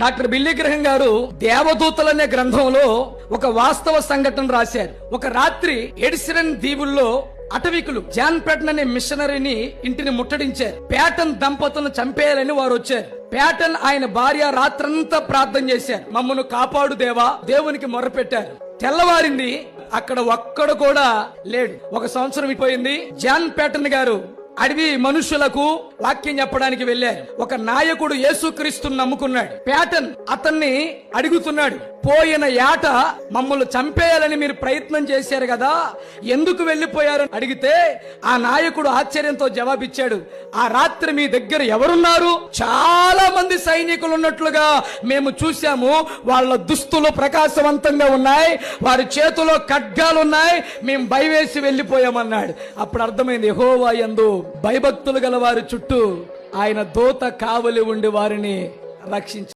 Doctor Billy గ్రహం గారు దేవదూతలనే గ్రంథంలో ఒక వాస్తవ సంఘటన రాశారు. ఒక రాత్రి ఎడిసిరన్ దీవుల్లో అటవికులు జాన్ ప్యాటన్ అనే మిషనరీని ఇంటిని ముట్టడించారు. ప్యాటన్ దంపతులను చంపేయాలని వారు వచ్చారు. ప్యాటన్ ఆయన భార్య రాత్రంతా ప్రార్థన చేశారు. మమ్మను కాపాడు దేవా, దేవునికి మొర్రపెట్టారు. తెల్లవారింది, అక్కడ ఒక్కడు కూడా లేడు. ఒక సంవత్సరం అయిపోయింది. జాన్ ప్యాటన్ గారు అడవి మనుషులకు వాక్యం చెప్పడానికి వెళ్ళారు. ఒక నాయకుడు యేసుక్రీస్తుని నమ్ముకున్నాడు. ప్యాటన్ అతన్ని అడుగుతున్నాడు, పోయిన ఏట మమ్మల్ని చంపేయాలని మీరు ప్రయత్నం చేశారు కదా, ఎందుకు వెళ్లిపోయారు అడిగితే ఆ నాయకుడు ఆశ్చర్యంతో జవాబిచ్చాడు, ఆ రాత్రి మీ దగ్గర ఎవరున్నారు? చాలా మంది సైనికులు ఉన్నట్లుగా మేము చూశాము. వాళ్ళ దుస్తులు ప్రకాశవంతంగా ఉన్నాయి, వారి చేతిలో ఖడ్గాలున్నాయి, మేము భయవేసి వెళ్లిపోయామన్నాడు. అప్పుడు అర్థమైంది, యెహోవా యందు భయభక్తులు గల వారి చుట్టూ ఆయన దూత కావలి ఉండి వారిని రక్షించారు.